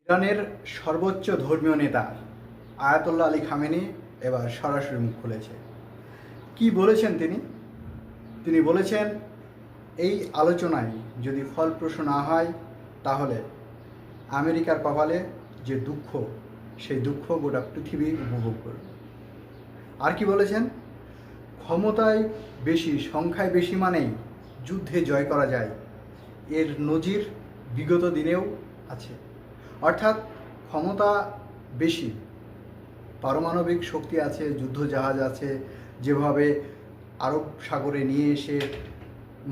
ইরানের সর্বোচ্চ ধর্মীয় নেতা আয়াতুল্লাহ আলী খামেনি এবার সরাসরি মুখ খুলেছে। কি বলেছেন তিনি বলেছেন, এই আলোচনায় যদি ফলপ্রসূ না হয় তাহলে আমেরিকার কপালে যে দুঃখ, সেই দুঃখ গোটা পৃথিবী উপভোগ করবে। আর কি বলেছেন, ক্ষমতায় বেশি, সংখ্যায় বেশি মানেই যুদ্ধে জয় করা যায়, এর নজির বিগত দিনেও আছে। অর্থাৎ ক্ষমতা বেশি, পারমাণবিক শক্তি আছে, যুদ্ধ জাহাজ আছে, যেভাবে আরব সাগরে নিয়ে এসে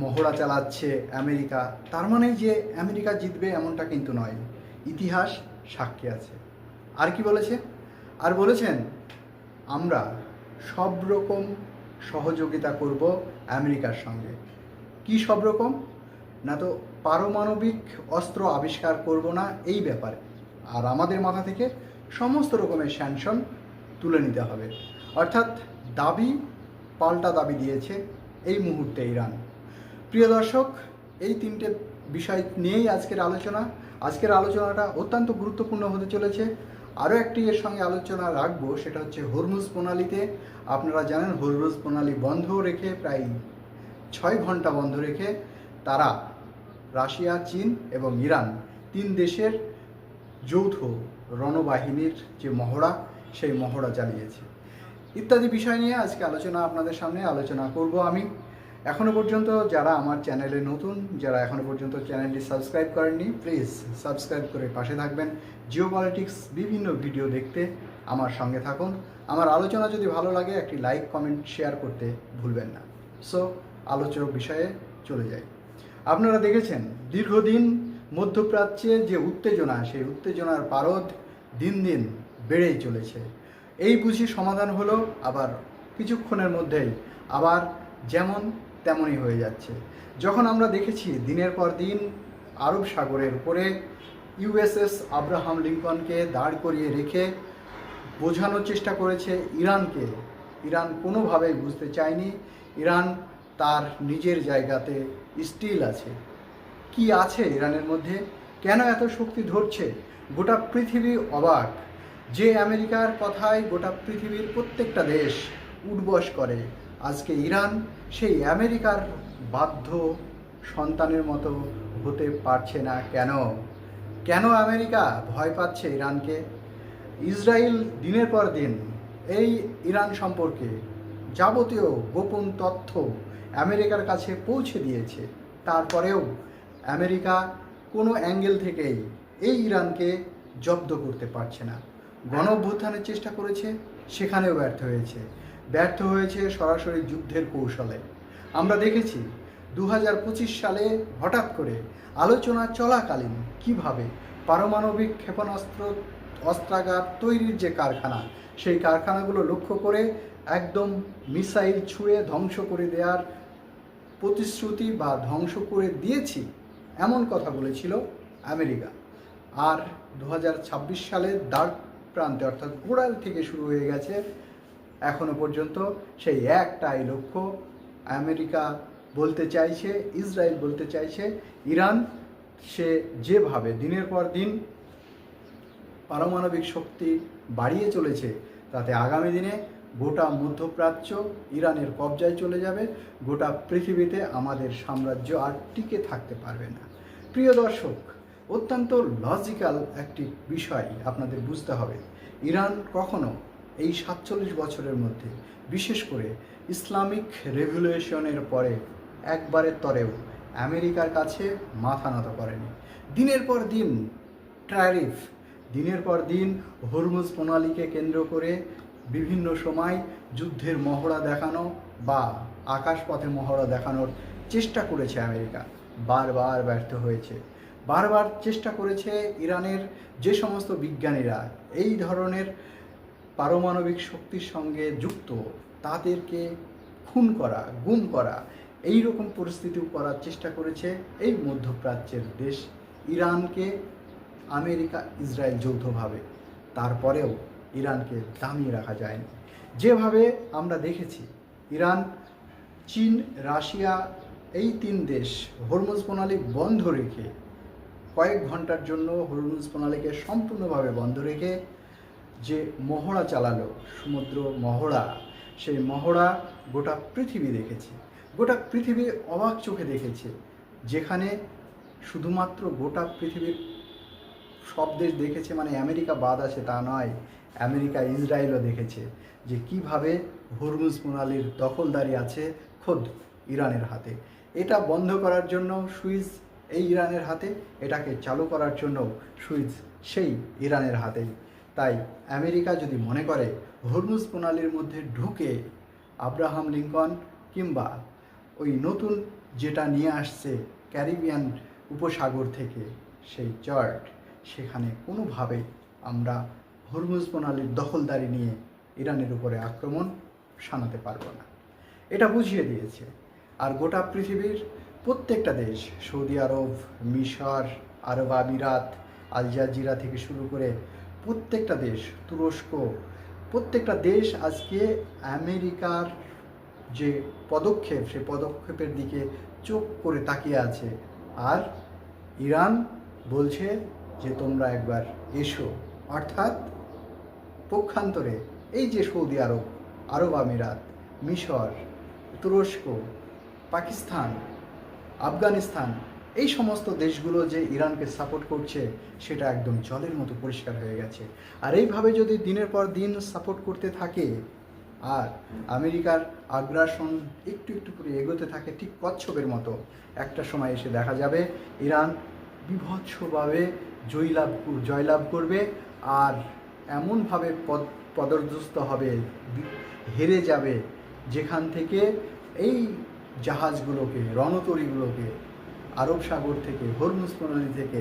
মহড়া চালাচ্ছে আমেরিকা, তার মানেই যে আমেরিকা জিতবে এমনটা কিন্তু নয়, ইতিহাস সাক্ষী আছে। আর কি বলেছে, আর বলেছেন আমরা সব রকম সহযোগিতা করব আমেরিকার সঙ্গে। কি সব রকম? না তো পারমাণবিক অস্ত্র আবিষ্কার করব না এই ব্যাপারে, আর আমাদের মাথা থেকে সমস্ত রকমের স্যাংশন তুলে নিতে হবে। অর্থাৎ দাবি পাল্টা দাবি দিয়েছে এই মুহূর্তে ইরান। প্রিয় দর্শক, এই তিনটে বিষয় নিয়েই আজকের আলোচনাটা অত্যন্ত গুরুত্বপূর্ণ হতে চলেছে। আরও একটি এর সঙ্গে আলোচনা রাখবো, সেটা হচ্ছে হরমুজ প্রণালীতে। আপনারা জানেন হরমুজ প্রণালী বন্ধ রেখে, প্রায় 6 ঘন্টা বন্ধ রেখে তারা রাশিয়া, চীন এবং ইরান তিন দেশের যৌথ রণবাহিনীর যে মহড়া, সেই মহড়া চালিয়েছে। ইত্যাদি বিষয় নিয়ে আজকে আপনাদের সামনে আলোচনা করব আমি। এখনও পর্যন্ত যারা আমার চ্যানেলে নতুন, যারা এখনও পর্যন্ত চ্যানেলটি সাবস্ক্রাইব করেননি, প্লিজ সাবস্ক্রাইব করে পাশে থাকবেন। জিওপলিটিক্স বিভিন্ন ভিডিও দেখতে আমার সঙ্গে থাকুন। আমার আলোচনা যদি ভালো লাগে একটি লাইক, কমেন্ট, শেয়ার করতে ভুলবেন না। সো আলোচক বিষয়ে চলে যাই। আপনারা দেখেছেন দীর্ঘদিন মধ্যপ্রাচ্যে যে উত্তেজনা, সেই উত্তেজনার পারদ দিন দিন বেড়েই চলেছে। এই বুঝি সমাধান হলো, আবার কিছুক্ষণের মধ্যেই আবার যেমন তেমনই হয়ে যাচ্ছে। যখন আমরা দেখেছি দিনের পর দিন আরব সাগরের উপরে ইউএসএস আব্রাহাম লিঙ্কনকে দাঁড় করিয়ে রেখে বোঝানোর চেষ্টা করেছে ইরানকে, ইরান কোনোভাবেই বুঝতে চায়নি ইরান তার নিজের জায়গাতে স্টিল আছে। কি আছে ইরানের মধ্যে, কেন এত শক্তি ধরছে? গোটা পৃথিবী অবাক। যে আমেরিকার কথায় গোটা পৃথিবীর প্রত্যেকটা দেশ উঠবস করে, আজকে ইরান সেই আমেরিকার বাধ্য সন্তানের মতো হতে পারছে না। কেন আমেরিকা ভয় পাচ্ছে ইরানকে? ইসরায়েল দিনের পর দিন এই ইরান সম্পর্কে যাবতীয় গোপন তথ্য আমেরিকার কাছে পৌঁছে দিয়েছে। তারপরেও আমেরিকা কোনো অ্যাঙ্গেল থেকেই এই ইরানকে জব্দ করতে পারছে না। গণ অভ্যুত্থানের চেষ্টা করেছে, সেখানেও ব্যর্থ হয়েছে সরাসরি যুদ্ধের কৌশলে। আমরা দেখেছি 2025 সালে হঠাৎ করে আলোচনা চলাকালীন কিভাবে পারমাণবিক অস্ত্রাগার তৈরির যে কারখানা, সেই কারখানাগুলো লক্ষ্য করে একদম মিসাইল ছুঁড়ে ধ্বংস করে দেওয়ার প্রতিশ্রুতি বা ধ্বংস করে দিয়েছি এমন কথা বলেছিল আমেরিকা। আর 2026 সালের দ্বার প্রান্তে, অর্থাৎ গোড়াল থেকে শুরু হয়ে গেছে এখনো পর্যন্ত সেই একটাই লক্ষ্য। আমেরিকা বলতে চাইছে, ইসরায়েল বলতে চাইছে, ইরান সে যেভাবে দিনের পর দিন পারমাণবিক শক্তি বাড়িয়ে চলেছে, তাতে আগামী দিনে গোটা মধ্যপ্রাচ্য ইরানের কবজায় চলে যাবে। গোটা পৃথিবীতে আমাদের সাম্রাজ্য আর টিকে থাকতে পারবে না। প্রিয় দর্শক, অত্যন্ত লজিক্যাল একটি বিষয় আপনাদের বুঝতে হবে। ইরান কখনো এই 47 বছরের মধ্যে, বিশেষ করে ইসলামিক রেভলিউশনের পরে একবারের তরেও আমেরিকার কাছে মাথা নত করেনি। দিনের পর দিন ট্যারিফ, দিনের পর দিন হরমুজ প্রণালীকে কেন্দ্র করে বিভিন্ন সময় যুদ্ধের মহড়া দেখানো বা আকাশপথে মহড়া দেখানোর চেষ্টা করেছে আমেরিকা, বারবার ব্যর্থ হয়েছে। বারবার চেষ্টা করেছে ইরানের যে সমস্ত বিজ্ঞানীরা এই ধরনের পারমাণবিক শক্তির সঙ্গে যুক্ত, তাদেরকে খুন করা, গুম করা, এই রকম পরিস্থিতিও করার চেষ্টা করেছে এই মধ্যপ্রাচ্যের দেশ ইরানকে, আমেরিকা, ইসরায়েল যৌথভাবে। তারপরেও ইরানকে দামিয়ে রাখা যায়নি। যেভাবে আমরা দেখেছি ইরান, চীন, রাশিয়া এই তিন দেশ হরমুজ প্রণালী বন্ধ রেখে কয়েক ঘন্টার জন্য হরমুজ প্রণালীকে সম্পূর্ণভাবে বন্ধ রেখে যে মহড়া চালালো, সমুদ্র মহড়া, সেই মহড়া গোটা পৃথিবী দেখেছে, গোটা পৃথিবী অবাক চোখে দেখেছে। যেখানে শুধুমাত্র গোটা পৃথিবীর সব দেশ দেখেছে, মানে আমেরিকা বাদ আছে তা নয়, আমেরিকা ইসরায়েলও দেখেছে যে কিভাবে হরমুজ প্রণালীর দখলদারি আছে খোদ ইরানের হাতে। এটা বন্ধ করার জন্য সুইচ এই ইরানের হাতে, এটাকে চালু করার জন্য সুইচ সেই ইরানের হাতেই। তাই আমেরিকা যদি মনে করে হরমুজ প্রণালীর মধ্যে ঢুকে আব্রাহাম লিঙ্কন কিংবা ওই নতুন যেটা নিয়ে আসছে ক্যারিবিয়ান উপসাগর থেকে সেই জর্জ, সেখানে কোনোভাবেই আমরা হরমুজ প্রণালীর দখলদারি নিয়ে ইরানের উপরে আক্রমণ শানাতে পারবো না, এটা বুঝিয়ে দিয়েছে। আর গোটা পৃথিবীর প্রত্যেকটা দেশ, সৌদি আরব, মিশর, আরব আমিরাত, আল জাজিরা থেকে শুরু করে প্রত্যেকটা দেশ, তুরস্ক, প্রত্যেকটা দেশ আজকে আমেরিকার যে পদক্ষেপ, সেই পদক্ষেপের দিকে চোখ করে তাকিয়ে আছে। আর ইরান বলছে যে তোমরা একবার এসো, অর্থাৎ পক্ষান্তরে এই যে সৌদি আরব, আরব আমিরাত, মিশর, তুরস্ক, পাকিস্তান, আফগানিস্তান, এই সমস্ত দেশগুলো যে ইরানকে সাপোর্ট করছে সেটা একদম জলের মতো পরিষ্কার হয়ে গেছে। আর এইভাবে যদি দিনের পর দিন সাপোর্ট করতে থাকে আর আমেরিকার আগ্রাসন একটু একটু করে এগোতে থাকে ঠিক কচ্ছপের মতো, একটা সময় এসে দেখা যাবে ইরান বিভৎসভাবে জয়লাভ করবে আর এমনভাবে পদধ্বস্ত হবে, হেরে যাবে, যেখান থেকে এই জাহাজগুলোকে, রণতরীগুলোকে আরব সাগর থেকে, হরমুজ প্রণালী থেকে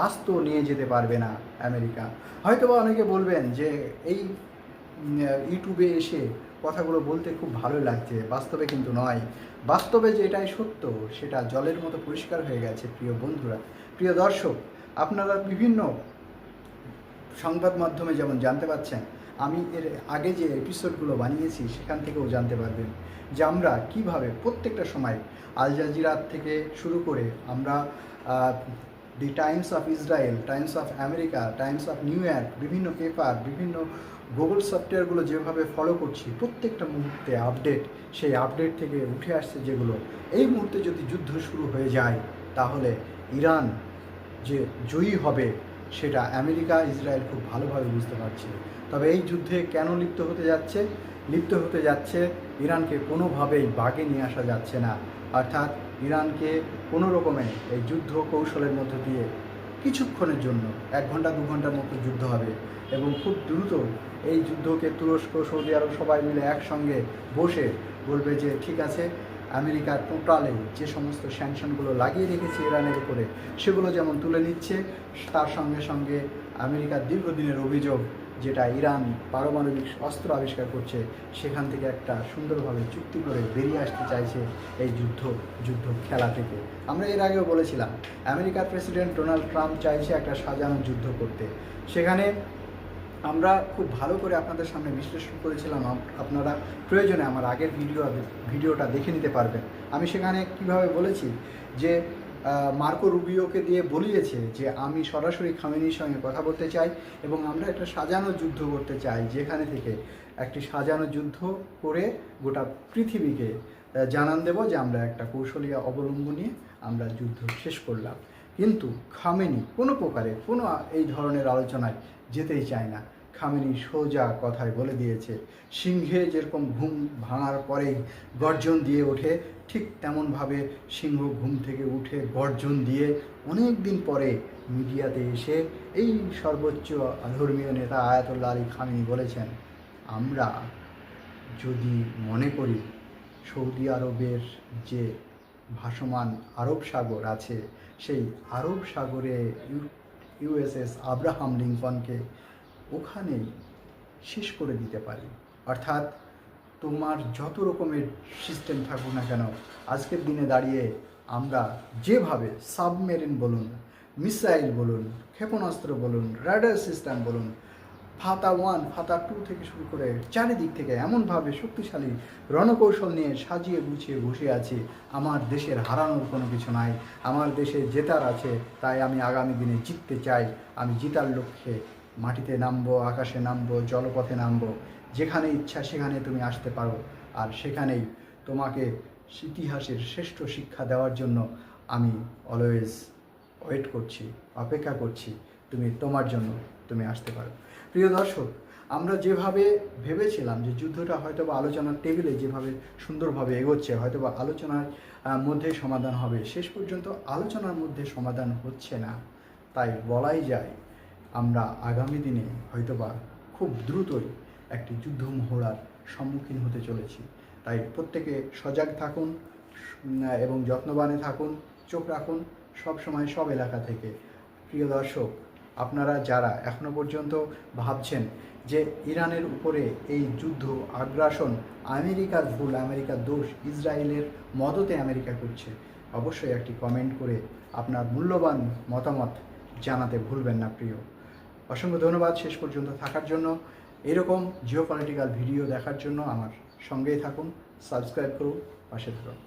আস্ত নিয়ে যেতে পারবে না আমেরিকা। হয়তোবা অনেকে বলবেন যে এই ইউটিউবে এসে কথাগুলো বলতে খুব ভালো লাগছে, বাস্তবে কিন্তু নয়। বাস্তবে যে এটাই সত্য সেটা জলের মতো পরিষ্কার হয়ে গেছে। প্রিয় বন্ধুরা, প্রিয় দর্শক, আপনারা বিভিন্ন সংবাদ মাধ্যমে যেমন জানতে পাচ্ছেন, আমি এর আগে যে এপিসোডগুলো বানিয়েছি সেখান থেকেও জানতে পারবেন যে আমরা কিভাবে প্রত্যেকটা সময় আল জাজিরা থেকে শুরু করে আমরা the Times of Israel, Times of America, Times of New York paper, বিভিন্ন গুগল সফটওয়্যারগুলো যেভাবে ফলো করছি, প্রত্যেকটা মুহূর্তে আপডেট, সেই আপডেট থেকে উঠে আসছে যেগুলো, এই মুহূর্তে যদি যুদ্ধ শুরু হয়ে যায় তাহলে ইরান যে জয়ী হবে সেটা আমেরিকা, ইসরায়েল খুব ভালোভাবে বুঝতে পারছে। তবে এই যুদ্ধে কেন লিপ্ত হতে যাচ্ছে ইরানকে কোনোভাবেই বাগে নিয়ে আসা যাচ্ছে না। অর্থাৎ ইরানকে কোনো রকমে এই যুদ্ধ কৌশলের মধ্য দিয়ে কিছুক্ষণের জন্য 1 ঘন্টা 2 ঘন্টার মতো যুদ্ধ হবে এবং খুব দ্রুত এই যুদ্ধকে তুরস্ক, সৌদি আরব সবাই মিলে একসঙ্গে বসে বলবে যে ঠিক আছে, আমেরিকার টোটালে যে সমস্ত স্যাংশনগুলো লাগিয়ে রেখেছে ইরানের উপরে সেগুলো যেমন তুলে নিচ্ছে, তার সঙ্গে সঙ্গে আমেরিকার দীর্ঘদিনের অভিযোগ যেটা ইরান পারমাণবিক অস্ত্র আবিষ্কার করছে সেখান থেকে একটা সুন্দরভাবে চুক্তি করে বেরিয়ে আসতে চাইছে এই যুদ্ধ খেলা থেকে। আমরা এর আগেও বলেছিলাম আমেরিকার প্রেসিডেন্ট ডোনাল্ড ট্রাম্প চাইছে একটা সাজানো যুদ্ধ করতে। সেখানে আমরা খুব ভালো করে আপনাদের সামনে বিশ্লেষণ করেছিলাম, আপনারা প্রয়োজনে আমার আগের ভিডিওটা দেখে নিতে পারবেন। আমি সেখানে কিভাবে বলেছি যে মার্কো রুবিওকে দিয়ে বলিয়েছে যে আমি সরাসরি খামেনির সঙ্গে কথা বলতে চাই এবং আমরা একটা সাজানো যুদ্ধ করতে চাই, যেখানে থেকে একটি সাজানো যুদ্ধ করে গোটা পৃথিবীকে জানান দেব যে আমরা একটা কৌশলী অবলম্বন নিয়ে আমরা যুদ্ধ শেষ করলাম। কিন্তু খামেনি কোনো প্রকারে কোনো এই ধরনের আলোচনায় যেতেই চায় না। খামেনি সোজা কথায় বলে দিয়েছে, সিংহে যেরকম ঘুম ভাঙার পরেই গর্জন দিয়ে ওঠে, ঠিক তেমনভাবে সিংহ ঘুম থেকে উঠে গর্জন দিয়ে অনেক দিন পরে মিডিয়াতে এসে এই সর্বোচ্চ ধর্মীয় নেতা আয়াতুল্লাহ আলী খামেনি বলেছেন, আমরা যদি মনে করি সৌদি আরবের যে ভাসমান আরব সাগর আছে সেই আরব সাগরে ইউএসএস আব্রাহাম লিঙ্কনকে ওখানেই শেষ করে দিতে পারি। অর্থাৎ তোমার যত রকমের সিস্টেম থাকুক না কেন, আজকের দিনে দাঁড়িয়ে আমরা যেভাবে সাবমেরিন বলুন, মিসাইল বলুন, ক্ষেপণাস্ত্র বলুন, রাডার সিস্টেম বলুন, ফাতা 1, ফাতা 2 থেকে শুরু করে চারিদিক থেকে এমনভাবে শক্তিশালী রণকৌশল নিয়ে সাজিয়ে গুছিয়ে বসে আছি। আমার দেশের হারানোর কোনো কিছু নাই, আমার দেশে জেতার আছে। তাই আমি আগামী দিনে জিততে চাই। আমি জিতার লক্ষ্যে মাটিতে নামবো, আকাশে নামবো, জলপথে নামবো। যেখানে ইচ্ছা সেখানে তুমি আসতে পারো, আর সেখানেই তোমাকে ইতিহাসের শ্রেষ্ঠ শিক্ষা দেওয়ার জন্য আমি অলওয়েজ ওয়েট করছি, অপেক্ষা করছি। তুমি তোমার জন্য তুমি আসতে পারো। প্রিয় দর্শক, আমরা যেভাবে ভেবেছিলাম যে যুদ্ধটা হয়তো বা আলোচনার টেবিলে যেভাবে সুন্দরভাবে এগোচ্ছে, হয়তো বা আলোচনার মধ্যে সমাধান হবে, শেষ পর্যন্ত আলোচনার মধ্যে সমাধান হচ্ছে না। তাই বলাই যায় আমরা আগামী দিনে হয়তোবা খুব দ্রুতই একটি যুদ্ধ মহড়ার সম্মুখীন হতে চলেছি। তাই প্রত্যেকে সজাগ থাকুন এবং যত্নবানে থাকুন, চোখ রাখুন সবসময় সব এলাকা থেকে। প্রিয় দর্শক, আপনারা যারা এখনও পর্যন্ত ভাবছেন যে ইরানের উপরে এই যুদ্ধ আগ্রাসন আমেরিকার ভুল, আমেরিকার দোষ, ইসরায়েলের মদতে আমেরিকা করছে, অবশ্যই একটি কমেন্ট করে আপনার মূল্যবান মতামত জানাতে ভুলবেন না। প্রিয়, অসংখ্য ধন্যবাদ শেষ পর্যন্ত থাকার জন্য। এরকম জিওপলিটিক্যাল ভিডিও দেখার জন্য আমার সঙ্গেই থাকুন, সাবস্ক্রাইব করুন, পাশে থাকুন।